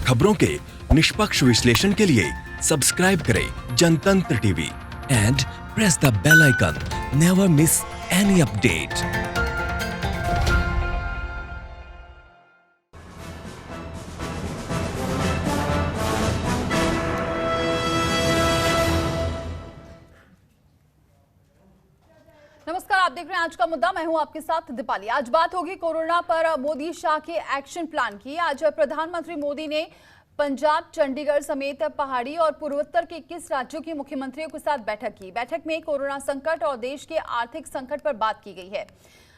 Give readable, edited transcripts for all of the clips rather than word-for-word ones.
खबरों के निष्पक्ष विश्लेषण के लिए सब्सक्राइब करें Jantantra TV and press the bell icon. Never miss any update. नमस्कार, आप देख रहे हैं आज का मुद्दा। मैं हूं आपके साथ दीपाली। आज बात होगी कोरोना पर मोदी शाह के एक्शन प्लान की। आज प्रधानमंत्री मोदी ने पंजाब, चंडीगढ़ समेत पहाड़ी और पूर्वोत्तर के 21 राज्यों के मुख्यमंत्रियों के साथ बैठक की। बैठक में कोरोना संकट और देश के आर्थिक संकट पर बात की गई है।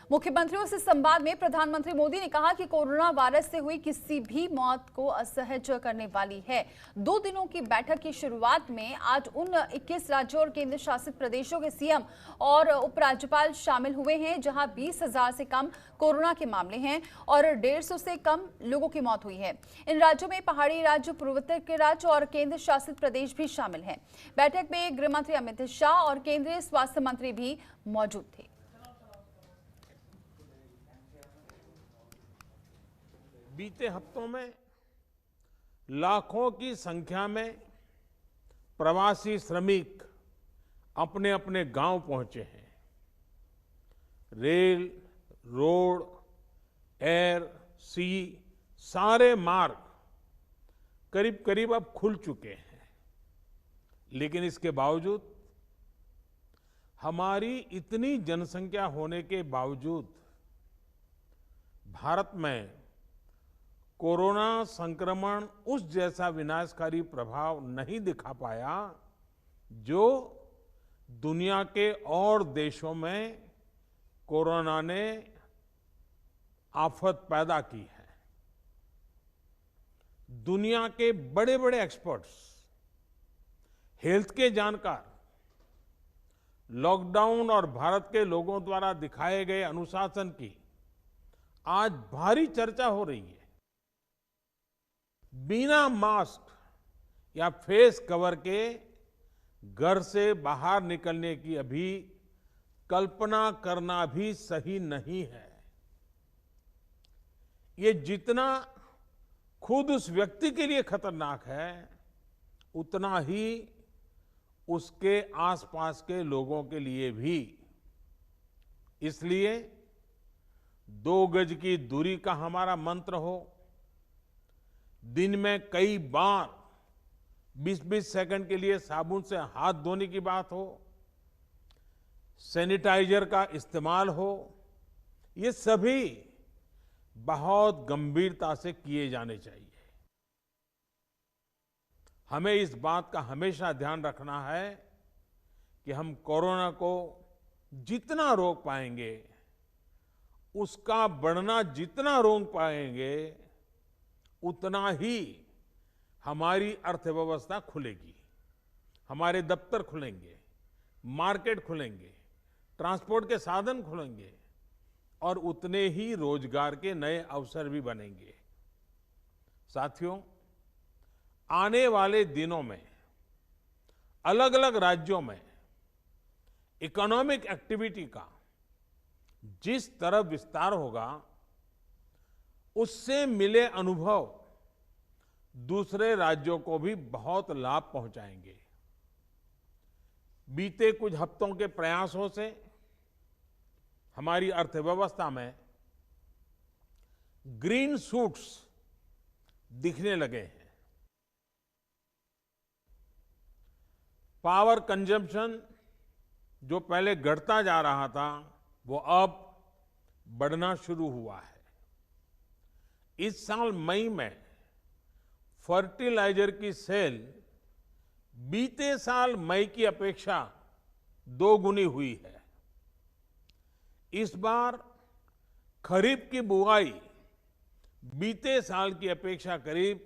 मुख्यमंत्रियों से संवाद में प्रधानमंत्री मोदी ने कहा कि कोरोना वायरस से हुई किसी भी मौत को असहज करने वाली है। 2 दिनों की बैठक की शुरुआत में आज उन 21 राज्यों और केंद्र शासित प्रदेशों के सीएम और उपराज्यपाल शामिल हुए हैं जहां 20,000 से कम कोरोना के मामले हैं और 150 से कम लोगों की मौत हुई है। इन राज्यों में पहाड़ी राज्य, पूर्वोत्तर के राज्य और केंद्र शासित प्रदेश भी शामिल हैं। बैठक में गृह मंत्री अमित शाह और केंद्रीय स्वास्थ्य मंत्री भी मौजूद थे। बीते हफ्तों में लाखों की संख्या में प्रवासी श्रमिक अपने अपने गांव पहुंचे हैं। रेल, रोड, एयर, सी सारे मार्ग करीब करीब अब खुल चुके हैं। लेकिन इसके बावजूद हमारी इतनी जनसंख्या होने के बावजूद भारत में कोरोना संक्रमण उस जैसा विनाशकारी प्रभाव नहीं दिखा पाया जो दुनिया के और देशों में कोरोना ने आफत पैदा की है। दुनिया के बड़े बड़े एक्सपर्ट्स, हेल्थ के जानकार लॉकडाउन और भारत के लोगों द्वारा दिखाए गए अनुशासन की आज भारी चर्चा हो रही है। बिना मास्क या फेस कवर के घर से बाहर निकलने की अभी कल्पना करना भी सही नहीं है। ये जितना खुद उस व्यक्ति के लिए खतरनाक है, उतना ही उसके आसपास के लोगों के लिए भी। इसलिए 2 गज की दूरी का हमारा मंत्र हो, दिन में कई बार 20-20 सेकंड के लिए साबुन से हाथ धोने की बात हो, सैनिटाइजर का इस्तेमाल हो, ये सभी बहुत गंभीरता से किए जाने चाहिए। हमें इस बात का हमेशा ध्यान रखना है कि हम कोरोना को जितना रोक पाएंगे, उसका बढ़ना जितना रोक पाएंगे, उतना ही हमारी अर्थव्यवस्था खुलेगी, हमारे दफ्तर खुलेंगे, मार्केट खुलेंगे, ट्रांसपोर्ट के साधन खुलेंगे और उतने ही रोजगार के नए अवसर भी बनेंगे। साथियों, आने वाले दिनों में अलग अलग राज्यों में इकोनॉमिक एक्टिविटी का जिस तरह विस्तार होगा, उससे मिले अनुभव दूसरे राज्यों को भी बहुत लाभ पहुंचाएंगे। बीते कुछ हफ्तों के प्रयासों से हमारी अर्थव्यवस्था में ग्रीन शूट्स दिखने लगे हैं। पावर कंजम्पशन जो पहले घटता जा रहा था, वो अब बढ़ना शुरू हुआ है। इस साल मई में फर्टिलाइजर की सेल बीते साल मई की अपेक्षा 2 गुनी हुई है। इस बार खरीफ की बुआई बीते साल की अपेक्षा करीब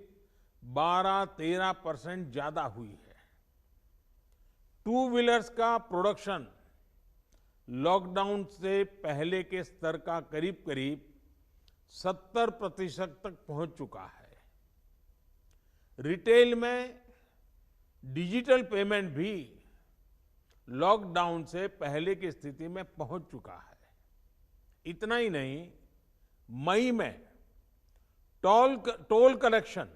12-13% ज्यादा हुई है। 2 व्हीलर्स का प्रोडक्शन लॉकडाउन से पहले के स्तर का करीब करीब 70% तक पहुंच चुका है। रिटेल में डिजिटल पेमेंट भी लॉकडाउन से पहले की स्थिति में पहुंच चुका है। इतना ही नहीं, मई में टोल कलेक्शन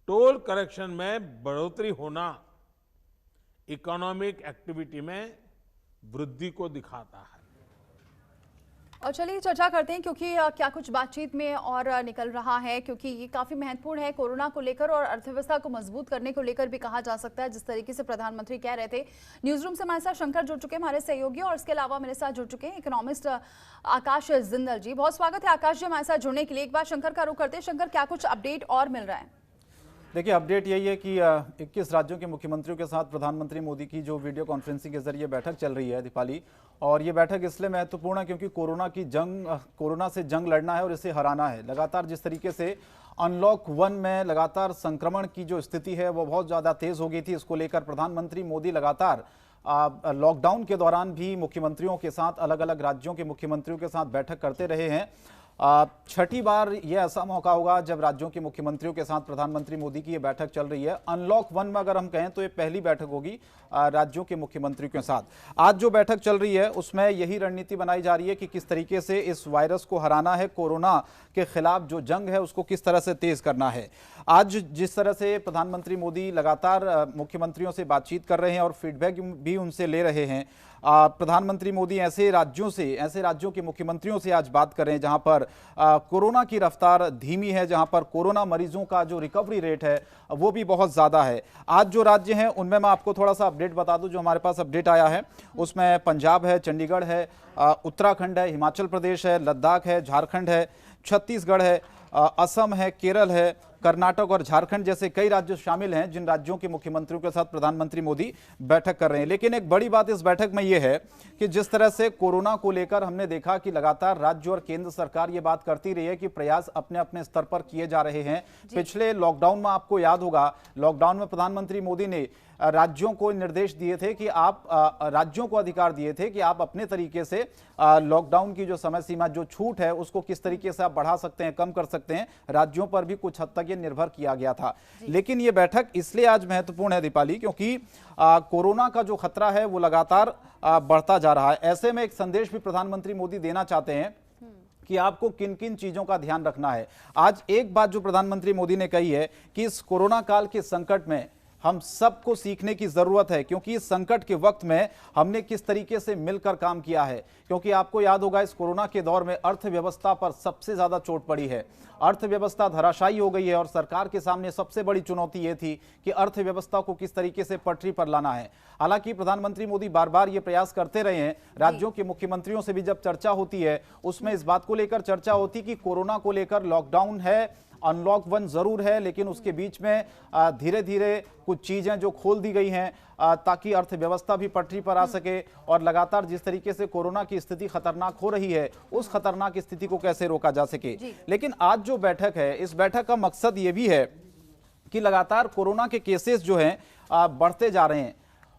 टोल कलेक्शन में बढ़ोतरी होना इकोनॉमिक एक्टिविटी में वृद्धि को दिखाता है। और चलिए चर्चा करते हैं, क्योंकि क्या कुछ बातचीत में और निकल रहा है, क्योंकि ये काफी महत्वपूर्ण है कोरोना को लेकर और अर्थव्यवस्था को मजबूत करने को लेकर भी कहा जा सकता है, जिस तरीके से प्रधानमंत्री कह रहे थे। न्यूज रूम से हमारे साथ शंकर जुड़ चुके हैं, हमारे सहयोगी, और इसके अलावा मेरे साथ जुड़ चुके हैं इकोनॉमिस्ट आकाश जिंदल जी। बहुत स्वागत है आकाश जी हमारे साथ जुड़ने के लिए। एक बार शंकर का रुख करते हैं। शंकर, क्या कुछ अपडेट और मिल रहा है? देखिए, अपडेट यही है कि 21 राज्यों के मुख्यमंत्रियों के साथ प्रधानमंत्री मोदी की जो वीडियो कॉन्फ्रेंसिंग के जरिए बैठक चल रही है दीपाली, और ये बैठक इसलिए महत्वपूर्ण है क्योंकि कोरोना से जंग लड़ना है और इसे हराना है। लगातार जिस तरीके से अनलॉक 1 में लगातार संक्रमण की जो स्थिति है वो बहुत ज़्यादा तेज़ हो गई थी, इसको लेकर प्रधानमंत्री मोदी लगातार लॉकडाउन के दौरान भी मुख्यमंत्रियों के साथ, अलग अलग राज्यों के मुख्यमंत्रियों के साथ बैठक करते रहे हैं। छठी बार यह ऐसा मौका होगा जब राज्यों के मुख्यमंत्रियों के साथ प्रधानमंत्री मोदी की यह बैठक चल रही है। अनलॉक 1 में अगर हम कहें तो ये पहली बैठक होगी राज्यों के मुख्यमंत्रियों के साथ। आज जो बैठक चल रही है उसमें यही रणनीति बनाई जा रही है कि किस तरीके से इस वायरस को हराना है, कोरोना के खिलाफ जो जंग है उसको किस तरह से तेज करना है। आज जिस तरह से प्रधानमंत्री मोदी लगातार मुख्यमंत्रियों से बातचीत कर रहे हैं और फीडबैक भी उनसे ले रहे हैं, प्रधानमंत्री मोदी ऐसे राज्यों के मुख्यमंत्रियों से आज बात कर रहे हैं जहां पर कोरोना की रफ्तार धीमी है, जहां पर कोरोना मरीजों का जो रिकवरी रेट है वो भी बहुत ज़्यादा है। आज जो राज्य हैं उनमें मैं आपको थोड़ा सा अपडेट बता दूं, जो हमारे पास अपडेट आया है उसमें पंजाब है, चंडीगढ़ है, उत्तराखंड है, हिमाचल प्रदेश है, लद्दाख है, झारखंड है, छत्तीसगढ़ है, असम है, केरल है, कर्नाटक और झारखंड जैसे कई राज्य शामिल हैं जिन राज्यों के मुख्यमंत्रियों के साथ प्रधानमंत्री मोदी बैठक कर रहे हैं। लेकिन एक बड़ी बात इस बैठक में यह है कि जिस तरह से कोरोना को लेकर हमने देखा कि लगातार राज्य और केंद्र सरकार ये बात करती रही है कि प्रयास अपने अपने स्तर पर किए जा रहे हैं। पिछले लॉकडाउन में आपको याद होगा, लॉकडाउन में प्रधानमंत्री मोदी ने राज्यों को निर्देश दिए थे कि आप राज्यों को अधिकार दिए थे कि आप अपने तरीके से लॉकडाउन की जो समय सीमा, जो छूट है उसको किस तरीके से आप बढ़ा सकते हैं, कम कर सकते हैं। राज्यों पर भी कुछ हद तक ये निर्भर किया गया था। लेकिन ये बैठक इसलिए आज महत्वपूर्ण है दीपाली क्योंकि कोरोना का जो खतरा है वो लगातार बढ़ता जा रहा है। ऐसे में एक संदेश भी प्रधानमंत्री मोदी देना चाहते हैं कि आपको किन किन चीजों का ध्यान रखना है। आज एक बात जो प्रधानमंत्री मोदी ने कही है कि इस कोरोना काल के संकट में हम सबको सीखने की जरूरत है, क्योंकि इस संकट के वक्त में हमने किस तरीके से मिलकर काम किया है। क्योंकि आपको याद होगा इस कोरोना के दौर में अर्थव्यवस्था पर सबसे ज्यादा चोट पड़ी है, अर्थव्यवस्था धराशायी हो गई है और सरकार के सामने सबसे बड़ी चुनौती यह थी कि अर्थव्यवस्था को किस तरीके से पटरी पर लाना है। हालांकि प्रधानमंत्री मोदी बार बार ये प्रयास करते रहे हैं। राज्यों के मुख्यमंत्रियों से भी जब चर्चा होती है उसमें इस बात को लेकर चर्चा होती कि कोरोना को लेकर लॉकडाउन है, अनलॉक 1 जरूर है, लेकिन उसके बीच में धीरे धीरे कुछ चीजें जो खोल दी गई हैं ताकि अर्थव्यवस्था भी पटरी पर आ सके। और लगातार जिस तरीके से कोरोना की स्थिति खतरनाक हो रही है उस खतरनाक स्थिति को कैसे रोका जा सके। लेकिन आज जो बैठक है, इस बैठक का मकसद ये भी है कि लगातार कोरोना के केसेस जो हैं बढ़ते जा रहे हैं।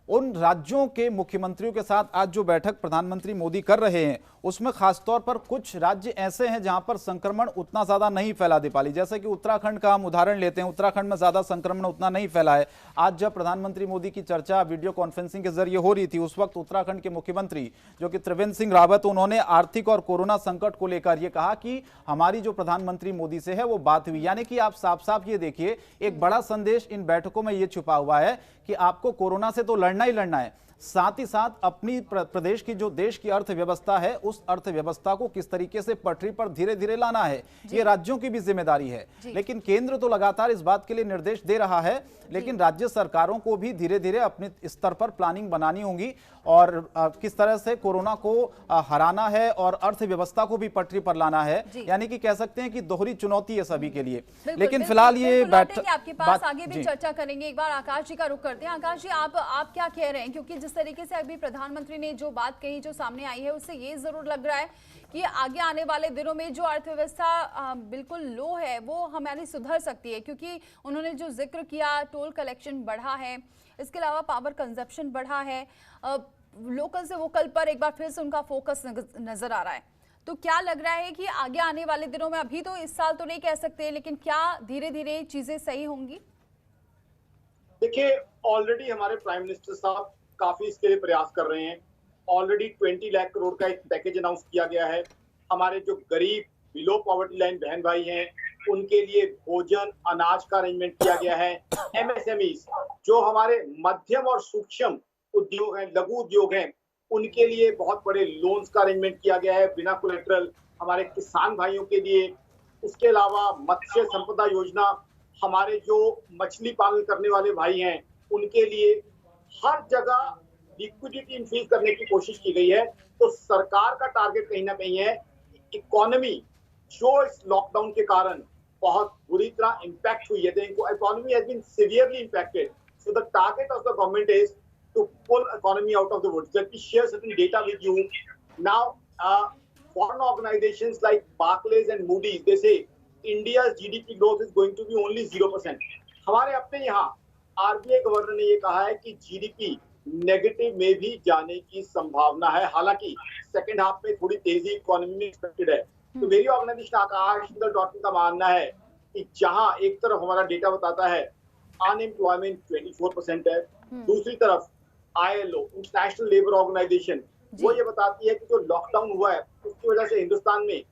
उन राज्यों के मुख्यमंत्रियों के साथ आज जो बैठक प्रधानमंत्री मोदी कर रहे हैं उसमें खासतौर पर कुछ राज्य ऐसे हैं जहां पर संक्रमण उतना ज्यादा नहीं फैला दीपाली, जैसे कि उत्तराखंड का हम उदाहरण लेते हैं। उत्तराखंड में ज्यादा संक्रमण उतना नहीं फैला है। आज जब प्रधानमंत्री मोदी की चर्चा वीडियो कॉन्फ्रेंसिंग के जरिए हो रही थी उस वक्त उत्तराखंड के मुख्यमंत्री जो कि त्रिवेंद्र सिंह रावत, उन्होंने आर्थिक और कोरोना संकट को लेकर यह कहा कि हमारी जो प्रधानमंत्री मोदी से है वो बात हुई। यानी कि आप साफ साफ ये देखिए, एक बड़ा संदेश इन बैठकों में ये छुपा हुआ है कि आपको कोरोना से तो लड़ना ही लड़ना है, साथ ही साथ अपनी प्रदेश की जो देश की अर्थव्यवस्था है उस अर्थव्यवस्था को किस तरीके से पटरी पर धीरे धीरे लाना है, ये राज्यों की भी जिम्मेदारी है। लेकिन केंद्र तो लगातार इस बात के लिए निर्देश दे रहा है, लेकिन राज्य सरकारों को भी धीरे धीरे अपने स्तर पर प्लानिंग बनानी होगी और किस तरह से कोरोना को हराना है और अर्थव्यवस्था को भी पटरी पर लाना है। यानी कि कह सकते हैं कि दोहरी चुनौती है सभी के लिए। लेकिन फिलहाल ये बैठक आपके पास आगे भी चर्चा करेंगे। एक बार आकाश जी का रुख करते हैं। आकाश जी, आप क्या कह रहे हैं, क्योंकि जिस तरीके से अभी प्रधानमंत्री ने जो बात कही, जो सामने आई है, उससे ये जरूर लग रहा है कि आगे आने वाले दिनों में जो अर्थव्यवस्था बिल्कुल लो है वो हमारी सुधर सकती है, क्योंकि उन्होंने जो जिक्र किया, टोल कलेक्शन बढ़ा है, इसके अलावा पावर कंजप्शन बढ़ा है, लोकल से वोकल पर एक बार फिर से उनका फोकस नजर आ रहा है। तो क्या लग रहा है कि आगे आने वाले दिनों में, अभी तो इस साल तो नहीं कह सकते, लेकिन क्या धीरे धीरे चीजें सही होंगी? देखिए, ऑलरेडी हमारे प्राइम मिनिस्टर साहब काफी इसके लिए प्रयास कर रहे हैं। ऑलरेडी 20 लाख करोड़ का एक पैकेज अनाउंस किया गया है। हमारे जो गरीब बिलो पॉवर्टी लाइन बहन भाई हैं उनके लिए भोजन अनाज का अरेंजमेंट किया गया है। एमएसएमईज जो हमारे मध्यम और सूक्ष्म उद्योग हैं, लघु उद्योग हैं, उनके लिए बहुत बड़े लोन्स का अरेंजमेंट किया गया है बिना कोलेटरल हमारे किसान भाइयों के लिए। उसके अलावा मत्स्य संपदा योजना हमारे जो मछली पालन करने वाले भाई हैं उनके लिए हर जगह लिक्विडिटी इंक्रीज करने की कोशिश की गई है। तो सरकार का टारगेट कहीं ना कहीं है इकोनॉमी जो इस लॉकडाउन के कारण बहुत बुरी तरह इंपैक्ट हुई है, economy has been severely impacted, so the target of the government is to pull economy out of the woods. Let me share certain data with you. Now, foreign organizations like Barclays and Moody's, they say India's GDP growth is going to be only 0%. हमारे अपने यहाँ RBI governor ने ये कहा है कि GDP negative में भी जाने की संभावना है, हालांकि सेकेंड हाफ में थोड़ी तेजी इकोनॉमी में एक्सपेक्टेड है। तो मेरी ऑर्गेनाइजेशन आकाश.in का मानना है कि जहां एक तरफ हमारा डेटा बताता है अनएम्प्लॉयमेंट 24% है, दूसरी तरफ ILO इंटरनेशनल लेबर ऑर्गेनाइजेशन वो ये बताती है कि जो लॉकडाउन हुआ है उसकी वजह से हिंदुस्तान में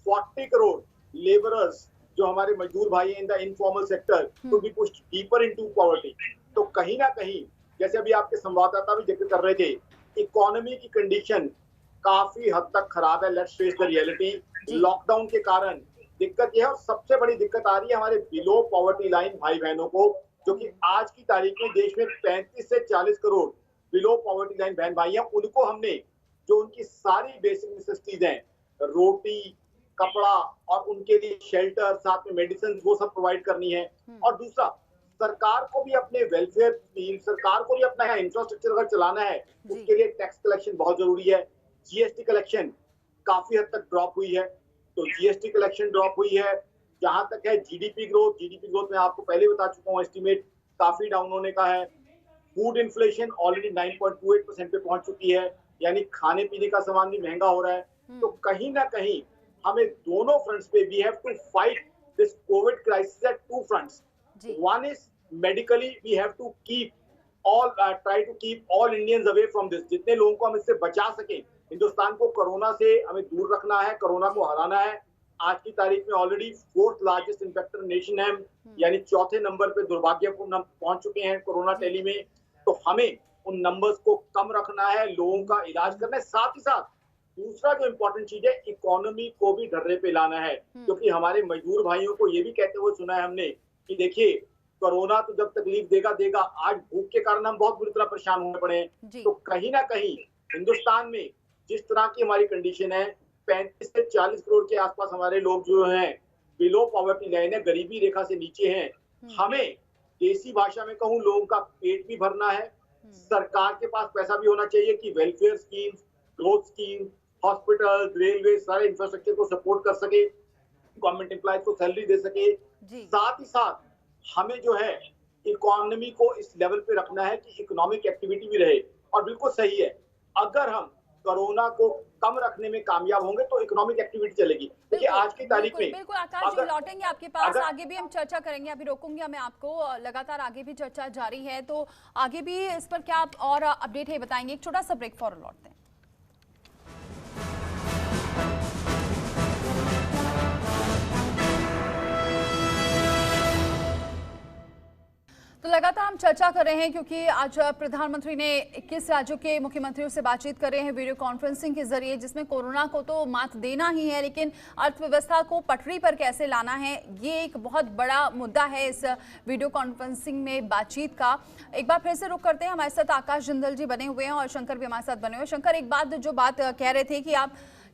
40 करोड़ लेबरर्स जो हमारे मजदूर भाई हैं in the informal sector to be pushed deeper into poverty. तो कहीं ना कहीं जैसे अभी आपके संवाददाता भी जिक्र कर रहे थे, इकोनॉमी की कंडीशन काफी हद तक खराब है। Let's face the reality. Lockdown के कारण दिक्कत यह है, और सबसे बड़ी दिक्कत आ रही है हमारे बिलो पॉवर्टी लाइन भाई बहनों को, जो कि आज की तारीख में देश में 35 से 40 करोड़ बिलो पॉवर्टी लाइन बहन भाई हैं। उनको हमने जो उनकी सारी बेसिक नेसेसिटीज हैं, रोटी, कपड़ा और उनके लिए शेल्टर, साथ में मेडिसिन, वो सब प्रोवाइड करनी है। और दूसरा, सरकार को भी अपने वेलफेयर स्कीम, सरकार को भी अपना इंफ्रास्ट्रक्चर अगर चलाना है उसके लिए टैक्स कलेक्शन बहुत जरूरी है। जीएसटी कलेक्शन काफी हद तक ड्रॉप हुई है, तो जीएसटी कलेक्शन ड्रॉप हुई है। जहां तक है जीडीपी ग्रोथ में आपको पहले बता चुका हूँ, एस्टिमेट काफी डाउन होने का है। फूड इन्फ्लेशन ऑलरेडी 9.28% पे पहुंच चुकी है, यानी खाने पीने का सामान भी महंगा हो रहा है। तो कहीं ना कहीं हमें दोनों फ्रंट्स पे we have to fight this COVID crisis at two fronts. One is medically we have to try to keep all Indians away from this. जितने लोगों को हम इससे बचा सके, हिंदुस्तान को कोरोना से हमें दूर रखना है, कोरोना को हराना है। आज की तारीख में ऑलरेडी 4th लार्जेस्ट इन्फेक्टर नेशन है, यानी चौथे नंबर पे दुर्भाग्यपूर्ण हम पहुंच चुके हैं कोरोना टैली में। तो हमें उन नंबर्स को कम रखना है, लोगों का इलाज करना है। साथ ही साथ दूसरा जो इम्पोर्टेंट चीज है, इकोनॉमी को भी ढर्रे पे लाना है, क्योंकि हमारे मजदूर भाइयों को ये भी कहते हुए सुना है हमने कि देखिए कोरोना तो जब तकलीफ देगा, आज भूख के कारण हम बहुत बुरी तरह परेशान होने पड़े हैं। तो कहीं ना कहीं हिंदुस्तान में जिस तरह की हमारी कंडीशन है, 35 से 40 करोड़ के आसपास हमारे लोग जो हैं बिलो पॉवर्टी लाइन है, गरीबी रेखा से नीचे हैं। हमें देसी भाषा में कहूं, लोगों का पेट भी भरना है। सरकार के पास पैसा भी होना चाहिए कि welfare scheme, growth scheme, hospital, railway, सारे इंफ्रास्ट्रक्चर को सपोर्ट कर सके, गवर्नमेंट एम्प्लॉयज को सैलरी दे सके। साथ ही साथ हमें जो है इकोनॉमी को इस लेवल पे रखना है कि इकोनॉमिक एक्टिविटी भी रहे। और बिल्कुल सही है, अगर हम कोरोना को कम रखने में कामयाब होंगे तो इकोनॉमिक एक्टिविटी चलेगी। देखिए आज की तारीख में बिल्कुल आकाश जी, लौटेंगे आपके पास, आगे भी हम चर्चा करेंगे। अभी रोकूंगी मैं आपको, लगातार आगे भी चर्चा जारी है, तो आगे भी इस पर क्या आप और अपडेट है बताएंगे। एक छोटा सा ब्रेक, फौरन लौटते हैं। तो लगातार हम चर्चा कर रहे हैं क्योंकि आज प्रधानमंत्री ने 21 राज्यों के मुख्यमंत्रियों से बातचीत कर रहे हैं वीडियो कॉन्फ्रेंसिंग के जरिए, जिसमें कोरोना को तो मात देना ही है, लेकिन अर्थव्यवस्था को पटरी पर कैसे लाना है, ये एक बहुत बड़ा मुद्दा है इस वीडियो कॉन्फ्रेंसिंग में बातचीत का। एक बार फिर से रुक करते हैं, हमारे साथ आकाश जिंदल जी बने हुए हैं और शंकर भी हमारे साथ बने हुए हैं। शंकर, एक बात जो बात कह रहे थे कि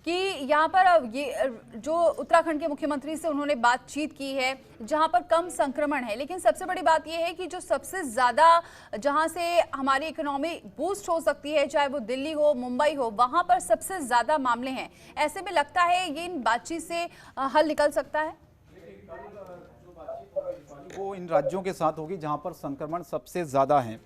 यहाँ पर ये जो उत्तराखंड के मुख्यमंत्री से उन्होंने बातचीत की है जहाँ पर कम संक्रमण है, लेकिन सबसे बड़ी बात ये है कि जो सबसे ज़्यादा जहाँ से हमारी इकोनॉमी बूस्ट हो सकती है, चाहे वो दिल्ली हो, मुंबई हो, वहाँ पर सबसे ज़्यादा मामले हैं। ऐसे में लगता है ये इन बातचीत से हल निकल सकता है। वो इन राज्यों के साथ होगी जहाँ पर संक्रमण सबसे ज़्यादा है,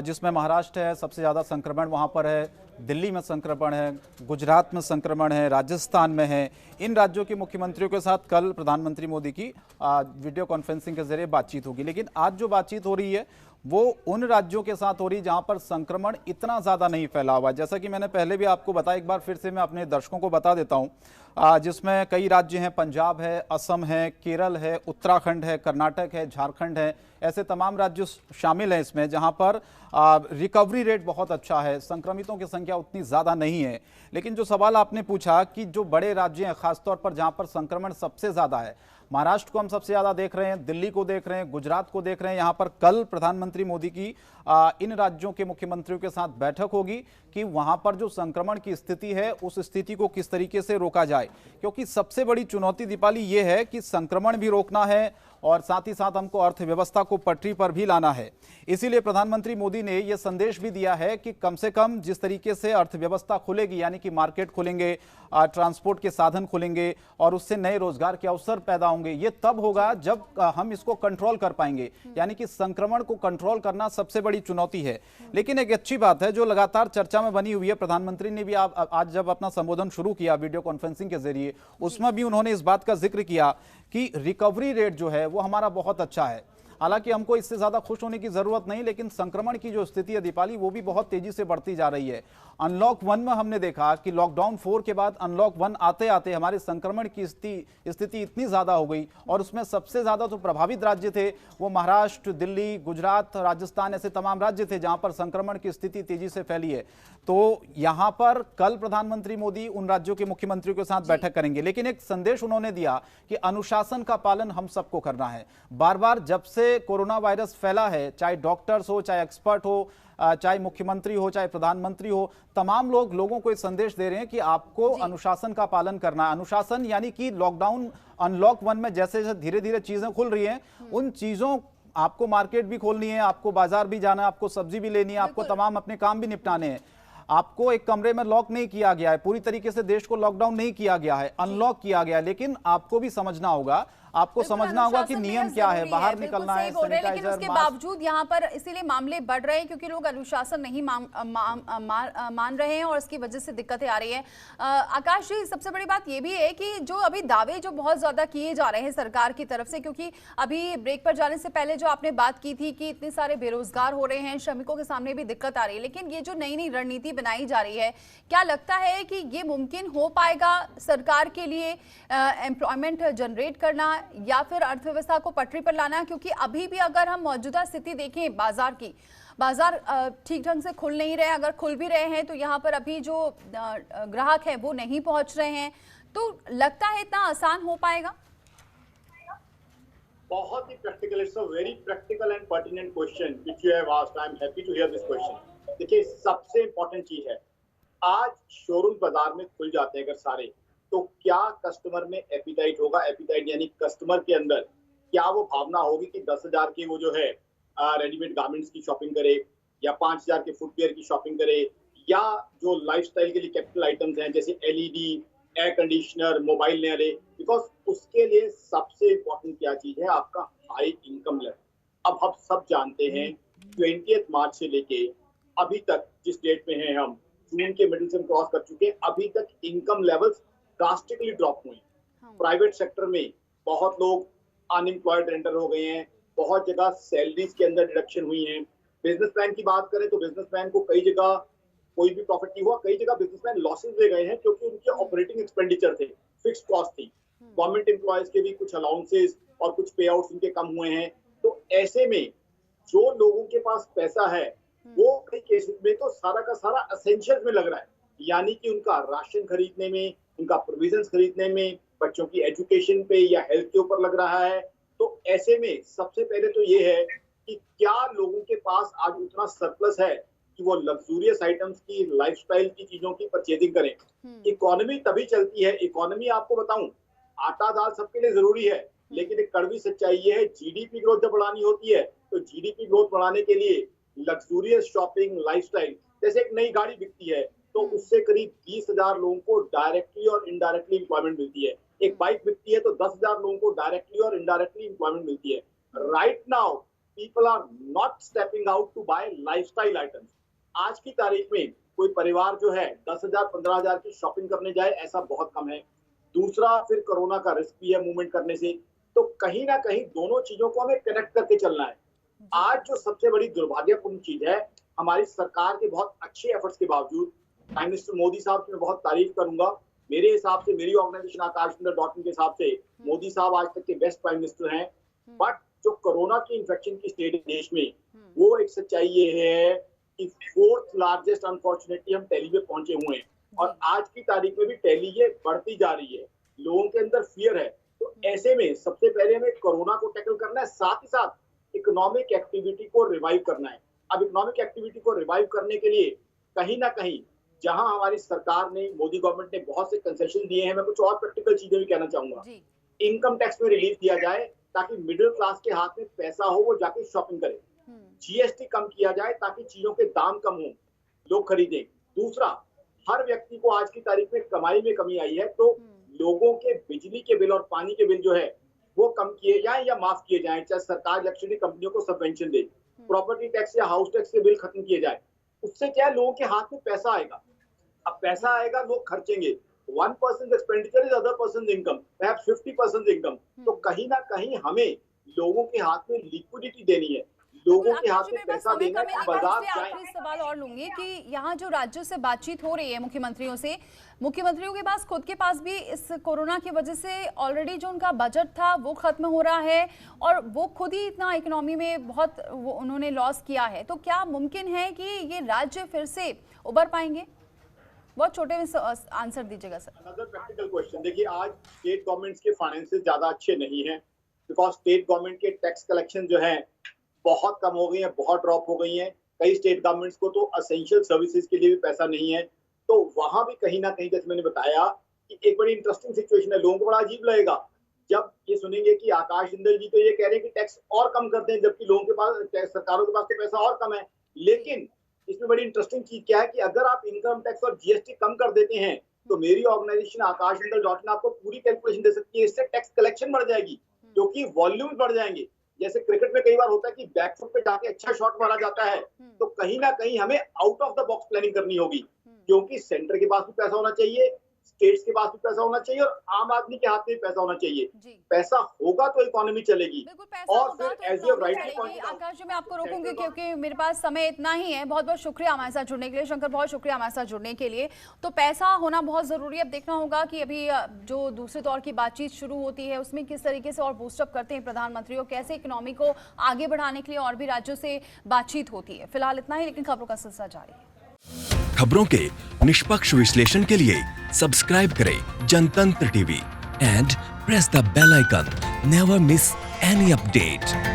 जिसमें महाराष्ट्र है, सबसे ज़्यादा संक्रमण वहाँ पर है। दिल्ली में संक्रमण है, गुजरात में संक्रमण है, राजस्थान में है। इन राज्यों के मुख्यमंत्रियों के साथ कल प्रधानमंत्री मोदी की वीडियो कॉन्फ्रेंसिंग के जरिए बातचीत होगी। लेकिन आज जो बातचीत हो रही है वो उन राज्यों के साथ हो रही है जहां पर संक्रमण इतना ज़्यादा नहीं फैला हुआ। जैसा कि मैंने पहले भी आपको बताया, एक बार फिर से मैं अपने दर्शकों को बता देता हूं, जिसमें कई राज्य हैं, पंजाब है, असम है, केरल है, उत्तराखंड है, कर्नाटक है, झारखंड है, ऐसे तमाम राज्य शामिल हैं इसमें जहां पर रिकवरी रेट बहुत अच्छा है, संक्रमितों की संख्या उतनी ज़्यादा नहीं है। लेकिन जो सवाल आपने पूछा कि जो बड़े राज्य हैं, खासतौर पर जहां पर संक्रमण सबसे ज़्यादा है, महाराष्ट्र को हम सबसे ज़्यादा देख रहे हैं, दिल्ली को देख रहे हैं, गुजरात को देख रहे हैं। यहाँ पर कल प्रधानमंत्री मोदी की इन राज्यों के मुख्यमंत्रियों के साथ बैठक होगी कि वहाँ पर जो संक्रमण की स्थिति है उस स्थिति को किस तरीके से रोका जाए, क्योंकि सबसे बड़ी चुनौती दीपाली ये है कि संक्रमण भी रोकना है और साथ ही साथ हमको अर्थव्यवस्था को पटरी पर भी लाना है। इसीलिए प्रधानमंत्री मोदी ने यह संदेश भी दिया है कि कम से कम जिस तरीके से अर्थव्यवस्था खुलेगी, यानी कि मार्केट खुलेंगे, ट्रांसपोर्ट के साधन खुलेंगे और उससे नए रोजगार के अवसर पैदा होंगे, ये तब होगा जब हम इसको कंट्रोल कर पाएंगे। यानी कि संक्रमण को कंट्रोल करना सबसे बड़ी चुनौती है। लेकिन एक अच्छी बात है जो लगातार चर्चा में बनी हुई है, प्रधानमंत्री ने भी आज जब अपना संबोधन शुरू किया वीडियो कॉन्फ्रेंसिंग के जरिए, उसमें भी उन्होंने इस बात का जिक्र किया कि रिकवरी रेट जो है वो हमारा बहुत अच्छा है। हालांकि हमको इससे ज्यादा खुश होने की जरूरत नहीं, लेकिन संक्रमण की जो स्थिति है दीपाली वो भी बहुत तेजी से बढ़ती जा रही है। अनलॉक 1 में हमने देखा कि लॉकडाउन 4 के बाद अनलॉक 1 आते आते हमारे संक्रमण की स्थिति इतनी ज्यादा हो गई, और उसमें सबसे ज्यादा जो प्रभावित राज्य थे वो महाराष्ट्र, दिल्ली, गुजरात, राजस्थान, ऐसे तमाम राज्य थे जहां पर संक्रमण की स्थिति तेजी से फैली है। तो यहां पर कल प्रधानमंत्री मोदी उन राज्यों के मुख्यमंत्रियों के साथ बैठक करेंगे। लेकिन एक संदेश उन्होंने दिया कि अनुशासन का पालन हम सबको करना है। बार बार जब से कोरोना वायरस फैला है, चाहे डॉक्टर्स हो, चाहे एक्सपर्ट हो, चाहे मुख्यमंत्री हो, चाहे प्रधानमंत्री हो, तमाम लोगों को एक संदेश दे रहे हैं कि आपको अनुशासन का पालन करना है। अनुशासन यानी कि लॉकडाउन अनलॉक 1 में जैसे जैसे धीरे धीरे चीजें खुल रही हैं, उन चीजों आपको मार्केट भी खोलनी है, आपको बाजार भी जाना है, आपको सब्जी भी लेनी है, आपको तमाम अपने काम भी निपटाने हैं। आपको एक कमरे में लॉक नहीं किया गया है, पूरी तरीके से देश को लॉकडाउन नहीं किया गया है, अनलॉक किया गया है। लेकिन आपको भी समझना होगा, आपको समझना होगा कि नियम क्या है, बाहर निकलना है, सैनिटाइजर, लेकिन उसके बावजूद यहाँ पर इसीलिए मामले बढ़ रहे हैं क्योंकि लोग अनुशासन नहीं मान रहे हैं और इसकी वजह से दिक्कतें आ रही हैं। आकाश जी, सबसे बड़ी बात ये भी है कि जो अभी दावे जो बहुत ज्यादा किए जा रहे हैं सरकार की तरफ से, क्योंकि अभी ब्रेक पर जाने से पहले जो आपने बात की थी कि इतने सारे बेरोजगार हो रहे हैं, श्रमिकों के सामने भी दिक्कत आ रही है, लेकिन ये जो नई नई रणनीति बनाई जा रही है, क्या लगता है कि ये मुमकिन हो पाएगा सरकार के लिए एम्प्लॉयमेंट जनरेट करना या फिर अर्थव्यवस्था को पटरी पर लाना? क्योंकि अभी भी अगर हम मौजूदा स्थिति देखें बाजार की, बाजार ठीक ढंग से खुल नहीं रहे, अगर खुल भी रहे हैं तो यहाँ पर अभी जो ग्राहक है वो नहीं पहुंच रहे हैं। तो लगता है इतना आसान हो पाएगा? बहुत ही practical, it's a very practical and pertinent question which you have asked. I am happy to hear this question. देखिए, सबसे इंपॉर्टेंट चीज है, आज शोरूम बाजार में खुल जाते हैं अगर सारे, तो क्या कस्टमर में एपिटाइट होगा? एपिटाइट यानी कस्टमर के अंदर क्या वो भावना होगी कि 10,000 की वो जो है रेडीमेड गारमेंट्स की शॉपिंग करे, या 5,000 के फुटवेयर की शॉपिंग करे, या जो लाइफस्टाइल के लिए कैपिटल आइटम्स हैं जैसे एलईडी, एयर कंडीशनर, मोबाइल नया ले। बिकॉज उसके लिए सबसे इंपॉर्टेंट क्या चीज है? आपका हाई इनकम लेवल। अब हम सब जानते हैं 20 मार्च से लेके अभी तक जिस डेट पे हैं हम, जून के मिडिल से हम क्रॉस कर चुके हैं, अभी तक इनकम लेवल्स ड्रास्टिकली ड्रॉप हुए हैं। प्राइवेट सेक्टर में बहुत लोग अनएम्प्लॉयड रेंडर हो गए हैं, बहुत जगह सैलरीज के अंदर डिडक्शन हुई है। बिजनेसमैन की बात करें तो बिजनेसमैन को कई जगह कोई भी प्रॉफिट नहीं हुआ, कई जगह बिजनेसमैन लॉसेस ले गए हैं क्योंकि उनके ऑपरेटिंग एक्सपेंडिचर थे, फिक्स्ड कॉस्ट थी। गवर्नमेंट एम्प्लॉयज के भी कुछ अलाउंसेस और कुछ पे आउट्स उनके कम हुए हैं। तो ऐसे में जो लोगों के पास पैसा है वो कई केसेस में तो सारा का सारा एसेंशियल में लग रहा है, यानी कि उनका राशन खरीदने में, उनका प्रोविजंस खरीदने में, बच्चों की एजुकेशन पे या हेल्थ के ऊपर लग रहा है। तो ऐसे में सबसे पहले तो ये है कि क्या लोगों के पास आज उतना सरप्लस है कि वो लग्जूरियस आइटम्स की, लाइफस्टाइल की चीजों की परचेजिंग करें। इकोनॉमी तभी चलती है। इकोनॉमी आपको बताऊं, आटा दाल सबके लिए जरूरी है, लेकिन एक कड़वी सच्चाई ये है, जीडीपी ग्रोथ जब बढ़ानी होती है तो जीडीपी ग्रोथ बढ़ाने के लिए लग्जूरियस शॉपिंग, लाइफस्टाइल, जैसे एक नई गाड़ी बिकती है तो उससे करीब 20,000 लोगों को डायरेक्टली और इनडायरेक्टली एम्प्लॉयमेंट मिलती है। एक बाइक बिकती है तो 10,000 लोगों को डायरेक्टली और इनडायरेक्टली एम्प्लॉयमेंट मिलती है। Right now people are not stepping out to buy lifestyle items. आज की तारीख में कोई परिवार जो है 10,000 15,000 की शॉपिंग करने जाए, ऐसा बहुत कम है। दूसरा, फिर कोरोना का रिस्क भी है मूवमेंट करने से। तो कहीं ना कहीं दोनों चीजों को हमें कनेक्ट करके चलना है। आज जो सबसे बड़ी दुर्भाग्यपूर्ण चीज है, हमारी सरकार के बहुत अच्छे एफर्ट्स के बावजूद, प्राइम मिनिस्टर मोदी साहब की मैं बहुत तारीफ करूंगा। मेरे हिसाब से, मेरी ऑर्गेनाइजेशन आकाशविंदर.in के हिसाब से मोदी साहब आज तक के बेस्ट प्राइम मिनिस्टर हैं। बट जो कोरोना की इन्फेक्शन की स्टेट है देश में, वो एक सच्चाई ये है कि 4th लार्जेस्ट अनफॉर्चुनेटली हम टैली में पहुंचे हुए हैं। और आज की तारीख में भी टैली ये बढ़ती जा रही है, लोगों के अंदर फियर है। तो ऐसे में सबसे पहले हमें कोरोना को टैकल करना है, साथ ही साथ इकोनॉमिक एक्टिविटी को रिवाइव करना है। अब इकोनॉमिक एक्टिविटी को रिवाइव करने के लिए कहीं ना कहीं जहां हमारी सरकार ने, मोदी गवर्नमेंट ने बहुत से कंसेशन दिए हैं, मैं कुछ और प्रैक्टिकल चीजें भी कहना चाहूंगा। इनकम टैक्स में रिलीफ दिया जाए ताकि मिडिल क्लास के हाथ में पैसा हो, वो जाके शॉपिंग करे। जीएसटी कम किया जाए ताकि चीजों के दाम कम हो, लोग खरीदें। दूसरा, हर व्यक्ति को आज की तारीख में कमाई में कमी आई है, तो लोगों के बिजली के बिल और पानी के बिल जो है वो कम किए जाए या माफ किए जाए। चाहे सरकार इलेक्ट्रिसिटी कंपनियों को सबवेंशन दे, प्रॉपर्टी टैक्स या हाउस टैक्स के बिल खत्म किए जाए। उससे क्या है, लोगों के हाथ में पैसा आएगा। अब पैसा आएगा, लोग खर्चेंगे। 1% expenditure is other person income, perhaps 50% income. तो कहीं ना कहीं हमें लोगों के हाथ में लिक्विडिटी देनी है, लोगों के हाथ में पैसा देना है कि बाजार जाए। आखिरी सवाल और लूंगी कि यहाँ जो राज्यों से बातचीत हो रही है मुख्यमंत्रियों से, मुख्यमंत्रियों के पास खुद के पास भी इस कोरोना की वजह से ऑलरेडी जो उनका बजट था वो खत्म हो रहा है और वो खुद ही इतना इकोनॉमी में बहुत उन्होंने लॉस किया है। तो क्या मुमकिन है कि ये राज्य फिर से उबर पाएंगे? बहुत छोटे में आंसर दीजिएगा सर। अनदर प्रैक्टिकल क्वेश्चन, देखिए आज स्टेट गवर्नमेंट्स के फाइनेंसेस ज्यादा अच्छे नहीं हैं, बिकॉज स्टेट गवर्नमेंट के टैक्स कलेक्शन जो है बहुत कम हो गई है, बहुत ड्रॉप हो गई है। कई स्टेट गवर्नमेंट्स को तो एसेंशियल सर्विसेज के लिए भी पैसा नहीं है। तो वहां भी कहीं ना कहीं, जैसे मैंने बताया, कि एक बड़ी इंटरेस्टिंग सिचुएशन है। लोगों को बड़ा अजीब लगेगा जब ये सुनेंगे कि आकाश जिंदल जी तो ये कह रहे हैं कि टैक्स और कम कर दें, जबकि लोगों के पास, सरकारों के पास तो पैसा और कम है। लेकिन इसमें बड़ी इंटरेस्टिंग चीज क्या है कि अगर आप इनकम टैक्स और जीएसटी कम कर देते हैं, तो मेरी ऑर्गेनाइजेशन आकाशविंदल.in आपको पूरी कैलकुलेशन दे सकती है। इससे टैक्स कलेक्शन बढ़ जाएगी, क्योंकि वॉल्यूम बढ़ जाएंगे। जैसे क्रिकेट में कई बार होता है कि बैकफुट पे जाके अच्छा शॉट मारा जाता है, तो कहीं ना कहीं हमें out of the box planning करनी होगी, क्योंकि सेंटर के पास भी पैसा होना चाहिए, स्टेट्स के पास भी पैसा होना चाहिए और आम आदमी के हाथ में भी पैसा होना चाहिए। पैसा होगा तो इकोनॉमी चलेगी। और फिर as you rightly point out, Akash ji मैं आपको रोकूंगी क्योंकि मेरे पास समय इतना ही है। बहुत बहुत शुक्रिया हमारे साथ जुड़ने के लिए। शंकर, बहुत शुक्रिया हमारे साथ जुड़ने के लिए। तो पैसा होना बहुत जरूरी है। अब देखना होगा कि अभी जो दूसरे दौर की बातचीत शुरू होती है उसमें किस तरीके से और बूस्टअप करते हैं प्रधानमंत्री और कैसे इकोनॉमी को आगे बढ़ाने के लिए और भी राज्यों से बातचीत होती है। फिलहाल इतना ही, लेकिन खबरों का सिलसिला जारी है। खबरों के निष्पक्ष विश्लेषण के लिए सब्सक्राइब करें Jantantra TV and press the bell icon. Never miss any update.